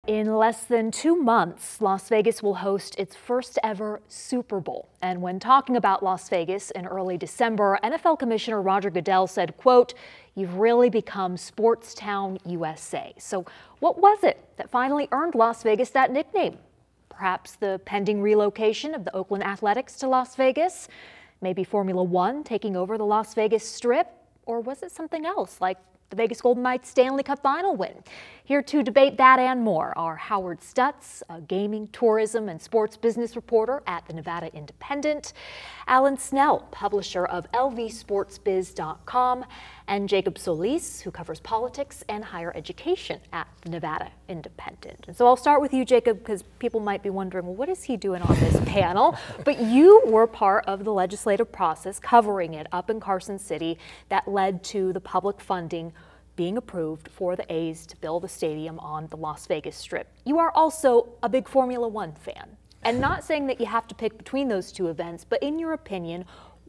In less than 2 months, Las Vegas will host its first ever Super Bowl. And when talking about Las Vegas in early December, NFL Commissioner Roger Goodell said, quote, "You've really become Sports Town USA." So what was it that finally earned Las Vegas that nickname? Perhaps the pending relocation of the Oakland Athletics to Las Vegas? Maybe Formula One taking over the Las Vegas Strip? Or was it something else, like the Vegas Golden Knights Stanley Cup final win? Here to debate that and more are Howard Stutz, a gaming, tourism, and sports business reporter at the Nevada Independent, Alan Snell, publisher of lvsportsbiz.com, and Jacob Solis, who covers politics and higher education at the Nevada Independent. And so I'll start with you, Jacob, because people might be wondering, well, what is he doing on this panel? But you were part of the legislative process covering it up in Carson City that led to the public funding being approved for the A's to build a stadium on the Las Vegas Strip. You are also a big Formula One fan. And not saying that you have to pick between those two events, but in your opinion,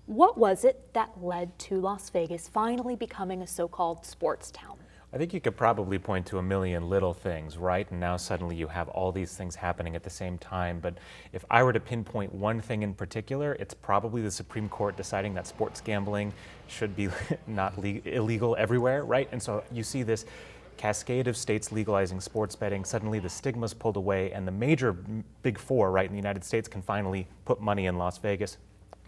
what was it that led to Las Vegas finally becoming a so-called sports town? I think you could probably point to a million little things, right? And now suddenly you have all these things happening at the same time. But if I were to pinpoint one thing in particular, it's probably the Supreme Court deciding that sports gambling should be not illegal everywhere, right? And so you see this cascade of states legalizing sports betting. Suddenly the stigma's pulled away, and the major big four, right, in the United States can finally put money in Las Vegas.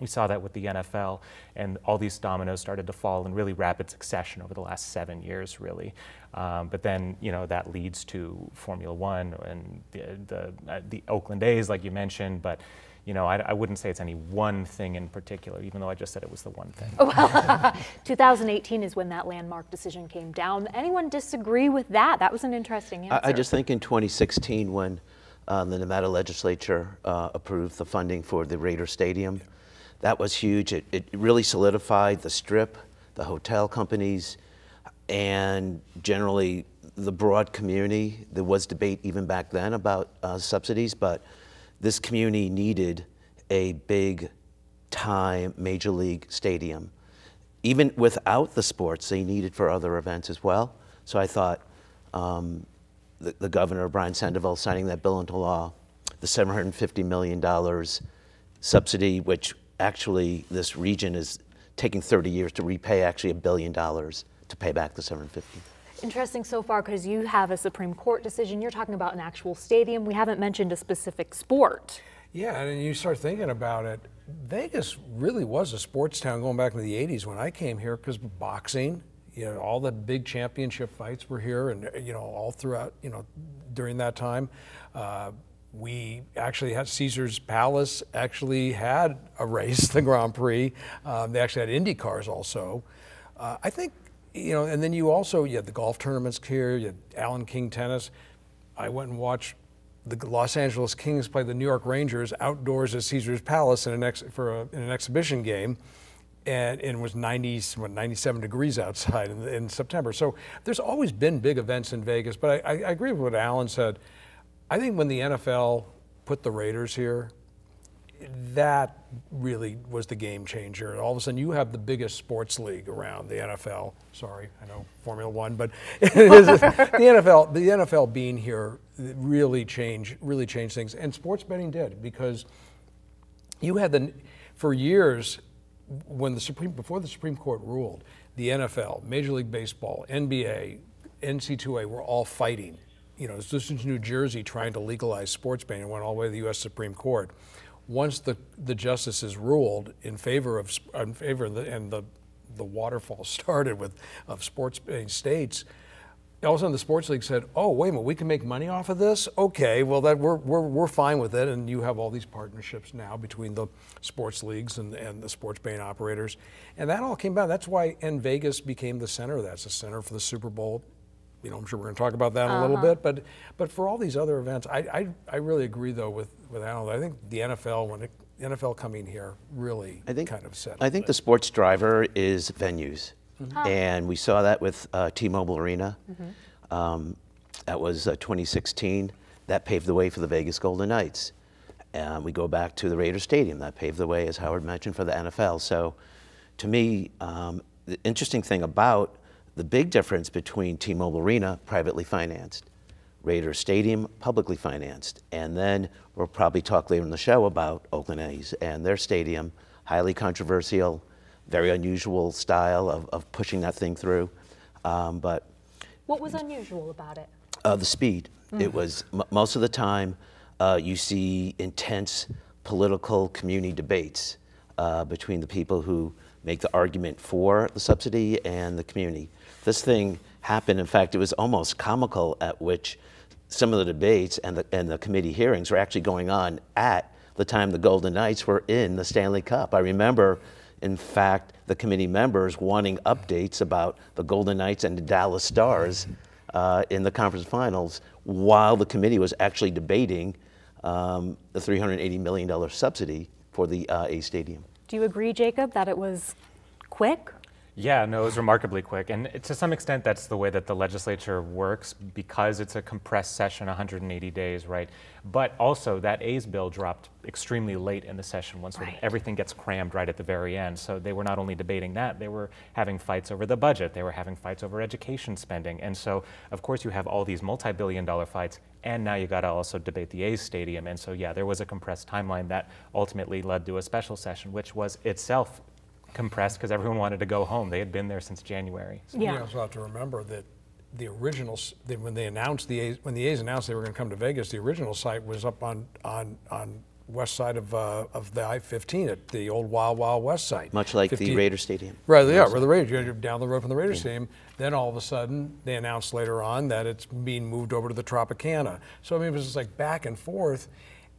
We saw that with the NFL, and all these dominoes started to fall in really rapid succession over the last 7 years, really. But then, you know, that leads to Formula One and the Oakland A's, like you mentioned. But, you know, I wouldn't say it's any one thing in particular, even though I just said it was the one thing. Well, 2018 is when that landmark decision came down. Anyone disagree with that? That was an interesting answer. I just think in 2016, when the Nevada legislature approved the funding for the Raider Stadium, that was huge. It really solidified the Strip, the hotel companies, and generally the broad community. There was debate even back then about subsidies, but this community needed a big-time Major League stadium. Even without the sports, they needed for other events as well. So I thought the governor, Brian Sandoval, signing that bill into law, the $750 million subsidy, which actually, this region is taking 30 years to repay actually $1 billion to pay back the 750. Interesting so far, because you have a Supreme Court decision. You're talking about an actual stadium. We haven't mentioned a specific sport. Yeah, and you start thinking about it, Vegas really was a sports town going back to the 80s when I came here, because boxing, you know, all the big championship fights were here, and, you know, all throughout, you know, during that time. We actually had Caesar's Palace actually had a race, the Grand Prix. They actually had Indy cars also. I think, you know, and then you had the golf tournaments here, you had Allen King tennis. I went and watched the Los Angeles Kings play the New York Rangers outdoors at Caesar's Palace in an exhibition game. And it was 97 degrees outside in September. So there's always been big events in Vegas, but I agree with what Alan said. I think when the NFL put the Raiders here, that really was the game changer. All of a sudden, you have the biggest sports league around, the NFL. Sorry, I know Formula One, but the NFL being here really changed things, and sports betting did, because you had for years when before the Supreme Court ruled, the NFL, Major League Baseball, NBA, NC2A were all fighting. You know, this is New Jersey trying to legalize sports betting, and went all the way to the U.S. Supreme Court. Once the justices ruled in favor of the waterfall started of sports betting states, all of a sudden the sports league said, "Oh, wait a minute, we can make money off of this? Okay, well we're fine with it." And you have all these partnerships now between the sports leagues and the sports betting operators, and that all came about. That's why Vegas became the center of that. It's the center for the Super Bowl. You know, I'm sure we're going to talk about that in a little bit, but for all these other events, I really agree though with Alan. I think the NFL coming here really kind of set. I think the sports driver is venues, and we saw that with T-Mobile Arena. That was 2016. That paved the way for the Vegas Golden Knights. We go back to the Raider Stadium. That paved the way, as Howard mentioned, for the NFL. So, to me, the interesting thing about the big difference between T-Mobile Arena, privately financed, Raiders Stadium, publicly financed. And then we'll probably talk later in the show about Oakland A's and their stadium, highly controversial, very unusual style of pushing that thing through. But what was unusual about it? the speed. It was, most of the time, you see intense political community debates between the people who make the argument for the subsidy and the community. This thing happened, in fact, it was almost comical at which some of the debates and the committee hearings were actually going on at the time the Golden Knights were in the Stanley Cup. I remember, in fact, the committee members wanting updates about the Golden Knights and the Dallas Stars in the conference finals while the committee was actually debating the $380 million subsidy for the A Stadium. Do you agree, Jacob, that it was quick? Yeah, no, it was remarkably quick. And to some extent, that's the way that the legislature works because it's a compressed session, 180 days, right? But also, that A's bill dropped extremely late in the session when sort of everything gets crammed right at the very end. So they were not only debating that, they were having fights over the budget. They were having fights over education spending. And so, of course, you have all these multi-billion-dollar fights, and now you got to also debate the A's stadium. And so, yeah, there was a compressed timeline that ultimately led to a special session, which was itself compressed because everyone wanted to go home. They had been there since January. So. Yeah. You also have to remember that the originals, when the A's announced they were going to come to Vegas, the original site was up on west side of the I-15 at the old Wild Wild West site. Much like the Raiders Stadium. Right, yeah, where the Raiders, you're down the road from the Raiders Stadium. Then all of a sudden, they announced later on that it's being moved over to the Tropicana. So I mean, it was just like back and forth.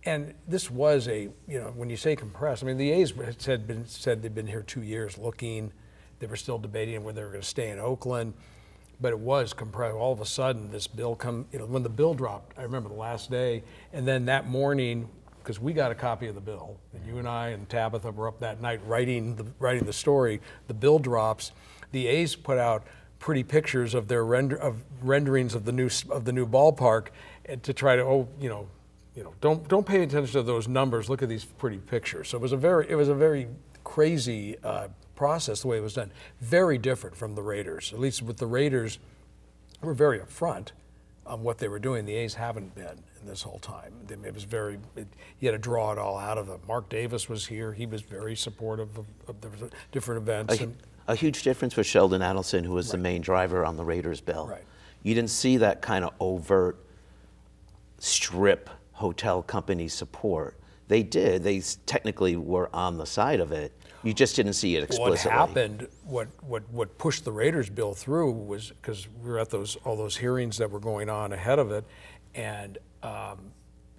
And this was a, when you say compressed, I mean, the A's said they'd been here 2 years looking. They were still debating whether they were going to stay in Oakland, but it was compressed. All of a sudden, this bill when the bill dropped, I remember the last day, and then that morning, because we got a copy of the bill, and you and I and Tabitha were up that night writing the story. The bill drops. The A's put out pretty pictures of their renderings of the new ballpark to try to don't pay attention to those numbers. Look at these pretty pictures. So it was a very crazy process the way it was done. Very different from the Raiders. At least with the Raiders, were very upfront on what they were doing. The A's haven't been in this whole time. It was you had to draw it all out of them. Mark Davis was here. He was very supportive of the different events. A huge difference was Sheldon Adelson, who was the main driver on the Raiders bill. Right. You didn't see that kind of overt strip hotel company support. They did. They technically were on the side of it. You just didn't see it explicitly. What happened, what pushed the Raiders bill through was because we were at all those hearings that were going on ahead of it, and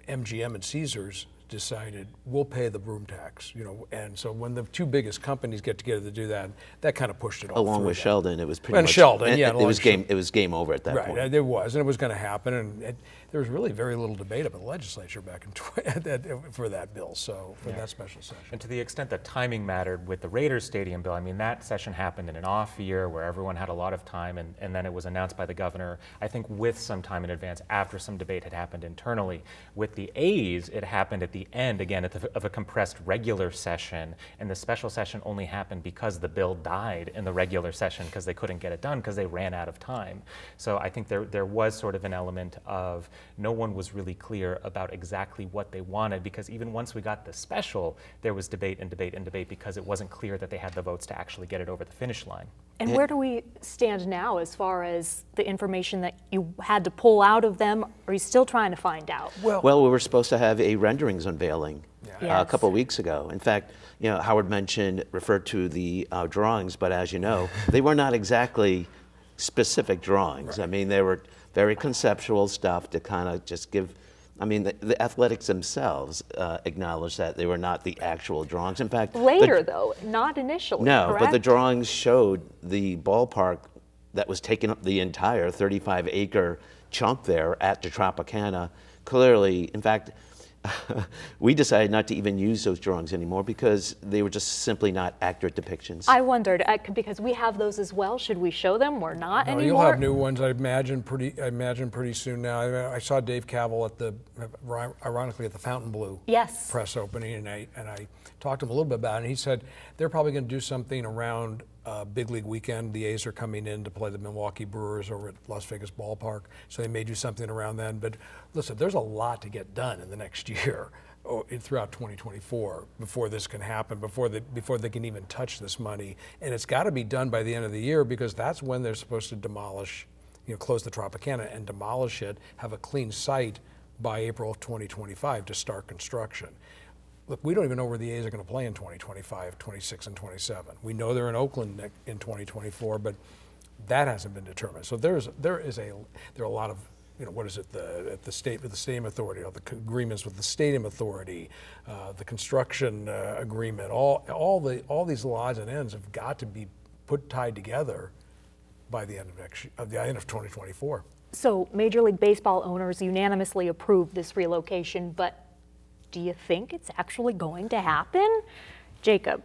MGM and Caesars decided we'll pay the room tax, and so when the two biggest companies get together to do that, that kind of pushed it all. Along with Sheldon, it was pretty much. Sheldon, yeah, it was game over at that point. Right, there was, and it was going to happen, and there was really very little debate about the legislature back for that bill, so for that special session. And to the extent that timing mattered with the Raiders Stadium bill, I mean, that session happened in an off year where everyone had a lot of time, and then it was announced by the governor, I think with some time in advance after some debate had happened internally. With the A's, it happened at the end, again, of a compressed regular session, and the special session only happened because the bill died in the regular session because they couldn't get it done because they ran out of time. So I think there was sort of an element of no one was really clear about exactly what they wanted, because even once we got the special, there was debate and debate and debate because it wasn't clear that they had the votes to actually get it over the finish line. And where do we stand now as far as the information that you had to pull out of them? Are you still trying to find out? Well, we were supposed to have a renderings unveiling a couple of weeks ago. In fact, Howard referred to the drawings, but as you know, they were not exactly specific drawings. Right. I mean, they were very conceptual stuff to kind of just give. I mean, the Athletics themselves acknowledged that they were not the actual drawings. In fact, later though, not initially. No, correct? But the drawings showed the ballpark that was taking up the entire 35-acre chunk there at the Tropicana. Clearly, in fact, we decided not to even use those drawings anymore because they were just simply not accurate depictions. I wondered, because we have those as well, should we show them or not anymore? You'll have new ones, I imagine pretty soon now. I saw Dave Cavell ironically at the Fontainebleau press opening, and I talked to him a little bit about it, and he said they're probably going to do something around big league weekend. The A's are coming in to play the Milwaukee Brewers over at Las Vegas Ballpark, so they may do something around then. But listen, there's a lot to get done in the next year, throughout 2024, before this can happen, before they can even touch this money. And it's got to be done by the end of the year, because that's when they're supposed to demolish, close the Tropicana and demolish it, have a clean site by April of 2025 to start construction. Look, we don't even know where the A's are going to play in 2025, 26, and 27. We know they're in Oakland in 2024, but that hasn't been determined. So there are a lot of, what is it, the stadium authority, or the agreements with the stadium authority, the construction agreement, all these odds and ends have got to be tied together by the end of the end of 2024. So Major League Baseball owners unanimously approved this relocation, but do you think it's actually going to happen? Jacob.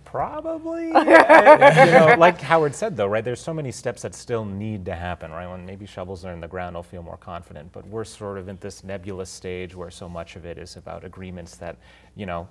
Probably. Like Howard said, though, right? There's so many steps that still need to happen, right? When maybe shovels are in the ground, I'll feel more confident. But we're sort of in this nebulous stage where so much of it is about agreements that,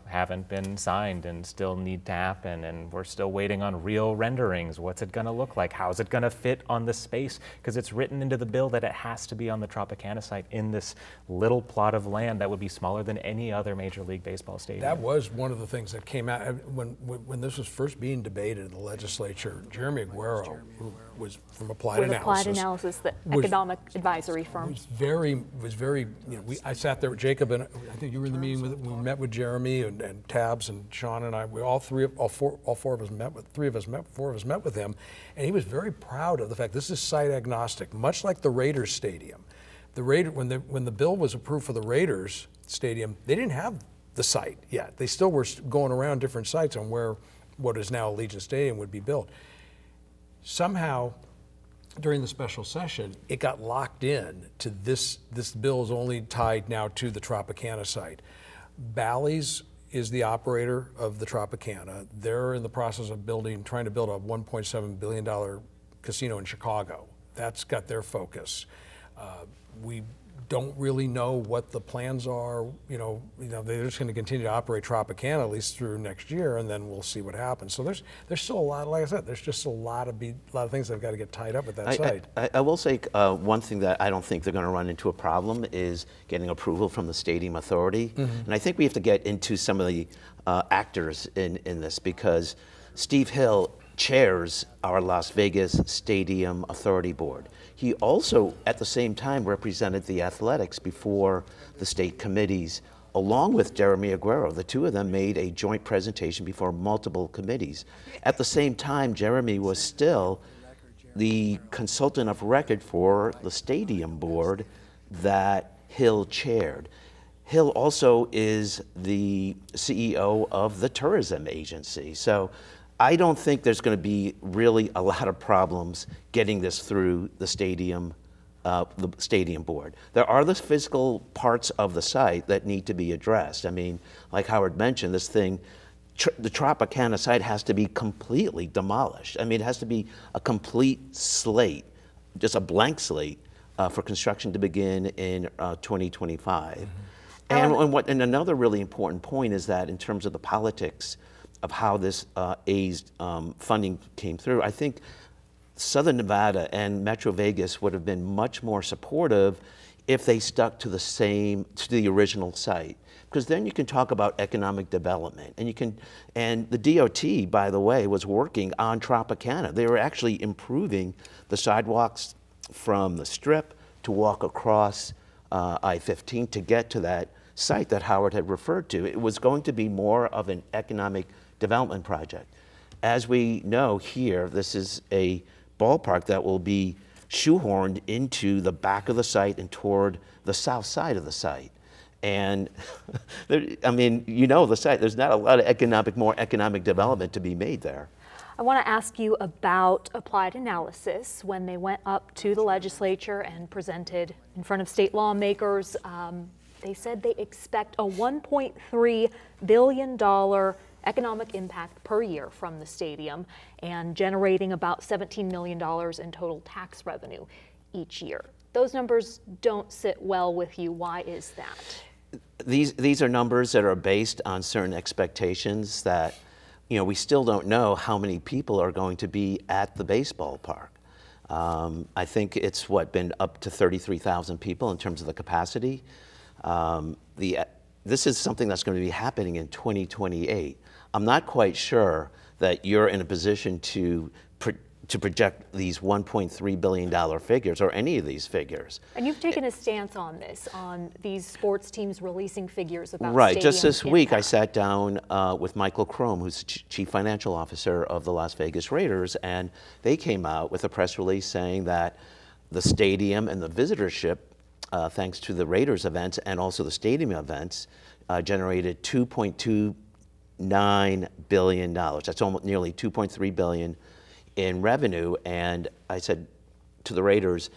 haven't been signed and still need to happen. And we're still waiting on real renderings. What's it going to look like? How's it going to fit on the space? Because it's written into the bill that it has to be on the Tropicana site in this little plot of land that would be smaller than any other Major League Baseball stadium. That was one of the things that came out when this was first being debated in the legislature. Jeremy Aguero, who was from Applied Analysis, the economic advisory firm, was very. I sat there with Jacob, and I think you were in the meeting with. We met with Jeremy and Tabs and Sean and I. We four of us met with him, and he was very proud of the fact this is site agnostic, much like the Raiders stadium. When the bill was approved for the Raiders stadium, they didn't have the site yet. They still were going around different sites on where what is now Allegiant Stadium would be built. Somehow, during the special session, it got locked in to this bill is only tied now to the Tropicana site. Bally's is the operator of the Tropicana. They're in the process of trying to build a $1.7 billion casino in Chicago. That's got their focus. We don't really know what the plans are. They're just going to continue to operate Tropicana at least through next year, and then we'll see what happens. So there's still a lot. Like I said, there's just a lot of things that have got to get tied up with that site. I will say one thing that I don't think they're going to run into a problem is getting approval from the stadium authority, and I think we have to get into some of the actors in this, because Steve Hill chairs our Las Vegas Stadium Authority Board. He also, at the same time, represented the athletics before the state committees, along with Jeremy Aguero. The two of them made a joint presentation before multiple committees. At the same time, Jeremy was still the consultant of record for the stadium board that Hill chaired. Hill also is the CEO of the tourism agency. So I don't think there's going to be really a lot of problems getting this through the stadium board. There are the physical parts of the site that need to be addressed. I mean, like Howard mentioned, this thing, the Tropicana site has to be completely demolished. I mean, it has to be a complete slate, just a blank slate for construction to begin in 2025. Mm-hmm. And another really important point is that in terms of the politics of how this A's funding came through, I think Southern Nevada and Metro Vegas would have been much more supportive if they stuck to the original site, because then you can talk about economic development, and the DOT, by the way, was working on Tropicana. They were actually improving the sidewalks from the Strip to walk across I-15 to get to that site that Howard had referred to. It was going to be more of an economic development project. As we know here, this is a ballpark that will be shoehorned into the back of the site and toward the south side of the site. And I mean, the site, there's not a lot of more economic development to be made there. I want to ask you about Applied Analysis. When they went up to the legislature and presented in front of state lawmakers, they said they expect a $1.3 billion economic impact per year from the stadium and generating about $17 million in total tax revenue each year. Those numbers don't sit well with you. Why is that? These are numbers that are based on certain expectations that you know, we still don't know how many people are going to be at the baseball park. I think it's been up to 33,000 people in terms of the capacity. This is something that's going to be happening in 2028. I'm not quite sure that you're in a position to project these $1.3 billion figures or any of these figures. And you've taken a stance on this, on these sports teams releasing figures about right. Just stadium this week, I impact. sat down with Michael Crome, who's Chief Financial Officer of the Las Vegas Raiders, and they came out with a press release saying that the stadium and the visitorship, thanks to the Raiders events and also the stadium events, generated $2.29 billion. That's almost nearly $2.3 billion in revenue. And I said to the Raiders,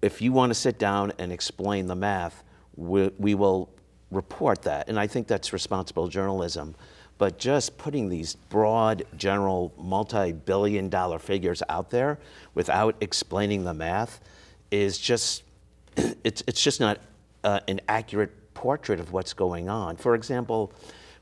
if you want to sit down and explain the math, we will report that. And I think that's responsible journalism. But just putting these broad, general, multi-billion-dollar figures out there without explaining the math is just, it's just not an accurate portrait of what's going on. For example,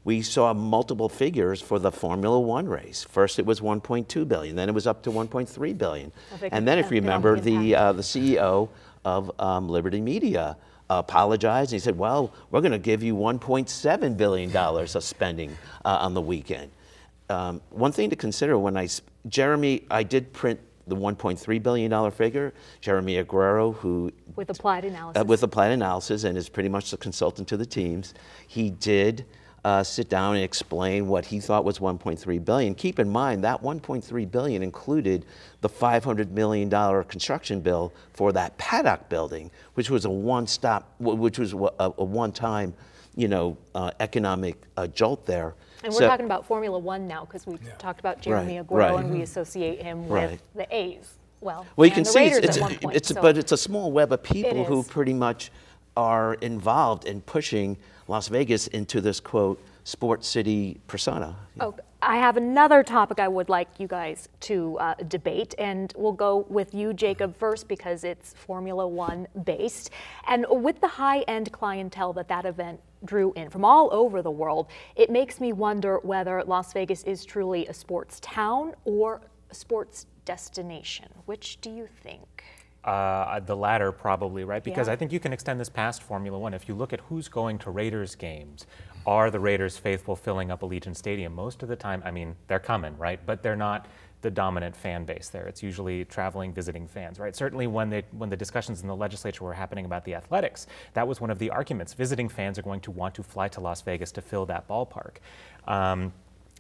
we saw multiple figures for the Formula One race. First it was 1.2 billion, then it was up to 1.3 billion. And then if you remember, the CEO of Liberty Media apologized, and he said, well, we're gonna give you $1.7 billion of spending on the weekend. One thing to consider when I did print the $1.3 billion figure. Jeremy Aguero, who with applied analysis, and is pretty much the consultant to the teams, he did sit down and explain what he thought was $1.3 billion. Keep in mind that $1.3 billion included the $500 million construction bill for that paddock building, which was a one-time, economic jolt there. And we're talking about Formula One now because we talked about Jeremy Aguero and we associate him with the A's. Well, you can see but it's a small web of people who pretty much are involved in pushing Las Vegas into this, quote, sports city persona. Oh, I have another topic I would like you guys to debate, and we'll go with you, Jacob, first because it's Formula One based. And with the high-end clientele that event drew in from all over the world, it makes me wonder whether Las Vegas is truly a sports town or a sports destination. Which do you think? The latter, probably, right? Because I think you can extend this past Formula One. If you look at who's going to Raiders games, are the Raiders faithful filling up Allegiant Stadium? Most of the time, I mean, they're coming, right? But they're not the dominant fan base there. It's usually traveling, visiting fans, right? Certainly when the discussions in the legislature were happening about the athletics, that was one of the arguments. Visiting fans are going to want to fly to Las Vegas to fill that ballpark.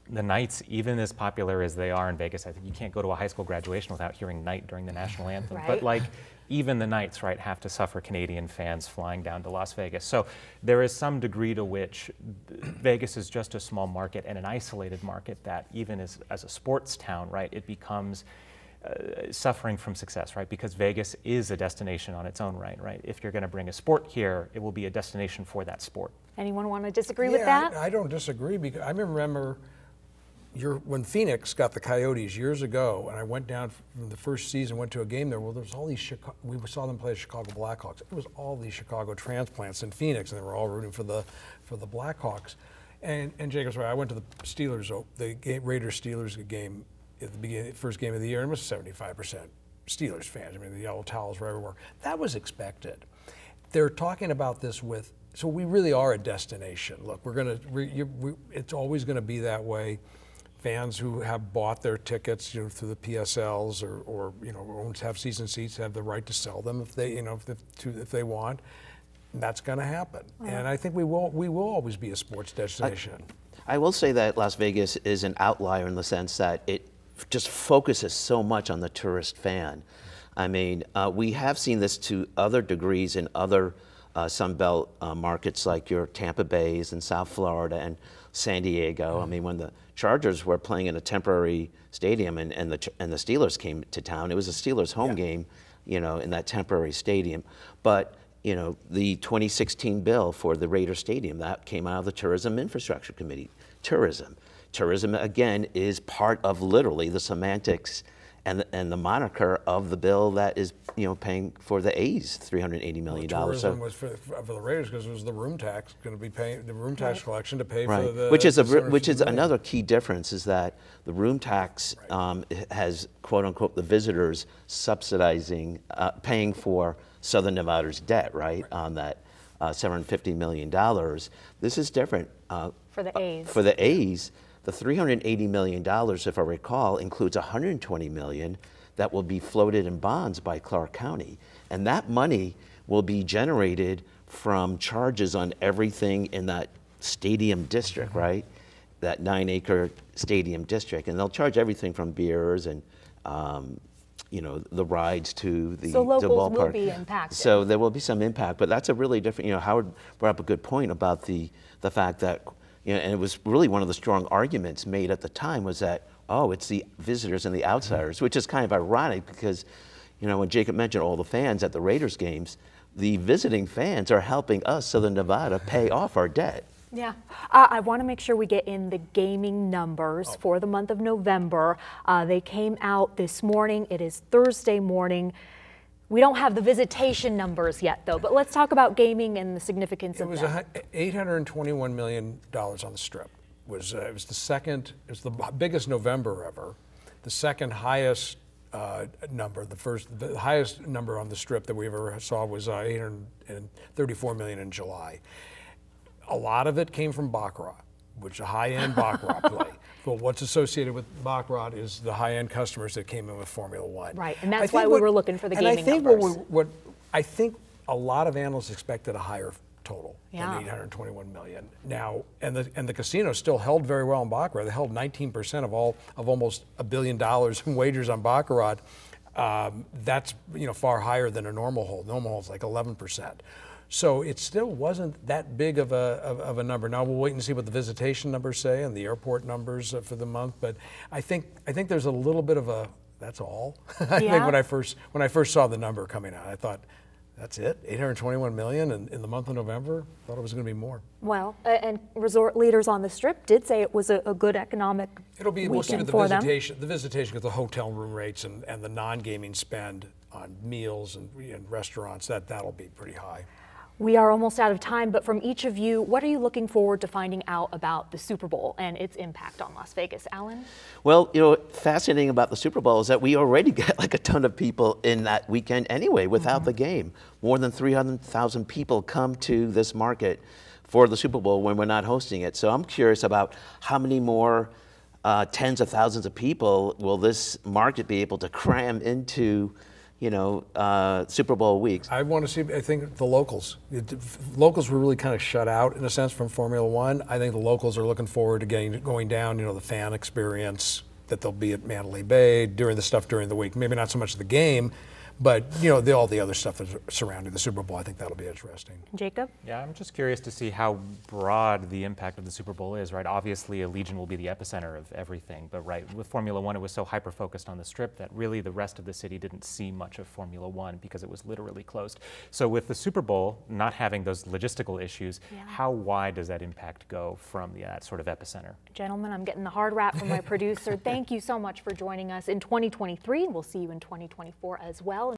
The Knights, even as popular as they are in Vegas, I think you can't go to a high school graduation without hearing Knight during the national anthem. Right. But like, even the Knights, right, have to suffer Canadian fans flying down to Las Vegas. So there is some degree to which Vegas is just a small market and an isolated market that even as a sports town, right, it becomes suffering from success, right? Because Vegas is a destination on its own right? If you're going to bring a sport here, it will be a destination for that sport. Anyone want to disagree with that? I don't disagree because I remember when Phoenix got the Coyotes years ago, and I went down from the first season, went to a game there. Well, there was all these we saw them play the Chicago Blackhawks. It was all these Chicago transplants in Phoenix, and they were all rooting for the Blackhawks. And Jacob's right. I went to the Raiders Steelers game at the beginning, first game of the year, and it was 75% Steelers fans. I mean, the yellow towels were everywhere. That was expected. They're talking about this so we really are a destination. Look, it's always going to be that way. Fans who have bought their tickets, through the PSLs or have season seats have the right to sell them if they, if they want. That's going to happen, and I think we will always be a sports destination. I will say that Las Vegas is an outlier in the sense that it just focuses so much on the tourist fan. I mean, we have seen this to other degrees in other Sunbelt markets like your Tampa Bays and South Florida and San Diego. I mean, when the Chargers were playing in a temporary stadium and the Steelers came to town, it was a Steelers home game, in that temporary stadium. But the 2016 bill for the Raider Stadium, that came out of the Tourism Infrastructure Committee. Tourism again is part of literally the semantics and the moniker of the bill that is, paying for the A's $380 million. Well, tourism was for the Raiders because it was the room tax going to be paying the room tax collection to pay right. for the which is another key difference is that the room tax has quote unquote the visitors subsidizing paying for Southern Nevada's debt on that $750 million. This is different for the A's. For the A's, the $380 million, if I recall, includes $120 million that will be floated in bonds by Clark County. And that money will be generated from charges on everything in that stadium district, right? That 9-acre stadium district. And they'll charge everything from beers and, the rides to the ballpark. So locals will be impacted. So there will be some impact, but that's a really different, Howard brought up a good point about the fact that, and it was really one of the strong arguments made at the time was that, it's the visitors and the outsiders, which is kind of ironic because, when Jacob mentioned all the fans at the Raiders games, the visiting fans are helping us, Southern Nevada, pay off our debt. Yeah. I want to make sure we get in the gaming numbers for the month of November. They came out this morning. It is Thursday morning. We don't have the visitation numbers yet, though, but let's talk about gaming and the significance of that. It was $821 million on the Strip. It was the biggest November ever, the second highest number. The highest number on the Strip that we ever saw was $834 million in July. A lot of it came from baccarat, which is a high-end baccarat play. But what's associated with baccarat is the high-end customers that came in with Formula One. Right, and that's why we were looking for the gaming numbers. I think a lot of analysts expected a higher total than $821 million. Now, and the casino still held very well in baccarat. They held 19% of almost $1 billion in wagers on baccarat. That's far higher than a normal hold. Normal hold's like 11%. So it still wasn't that big of a number. Now we'll wait and see what the visitation numbers say and the airport numbers for the month. But I think there's a little bit of a that's all. I think when I first saw the number coming out, I thought, that's it? 821 million in the month of November? Thought it was going to be more. Well, and resort leaders on the Strip did say it was a good economic we'll see with for the visitation, because the hotel room rates and the non-gaming spend on meals and restaurants, that'll be pretty high. We are almost out of time, but from each of you, what are you looking forward to finding out about the Super Bowl and its impact on Las Vegas? Alan? Well, fascinating about the Super Bowl is that we already get like a ton of people in that weekend anyway without the game. More than 300,000 people come to this market for the Super Bowl when we're not hosting it. So I'm curious about how many more tens of thousands of people will this market be able to cram into Super Bowl weeks. I want to see, I think the locals. Locals were really kind of shut out in a sense from Formula One. I think the locals are looking forward to going down, the fan experience that they'll be at Mandalay Bay, during the week. Maybe not so much the game, but all the other stuff that's surrounding the Super Bowl. I think that'll be interesting. Jacob? Yeah, I'm just curious to see how broad the impact of the Super Bowl is, right? Obviously, Allegiant will be the epicenter of everything, but with Formula One, it was so hyper-focused on the Strip that really the rest of the city didn't see much of Formula One because it was literally closed. So with the Super Bowl not having those logistical issues, how wide does that impact go from that sort of epicenter? Gentlemen, I'm getting the hard rap from my producer. Thank you so much for joining us in 2023. We'll see you in 2024 as well.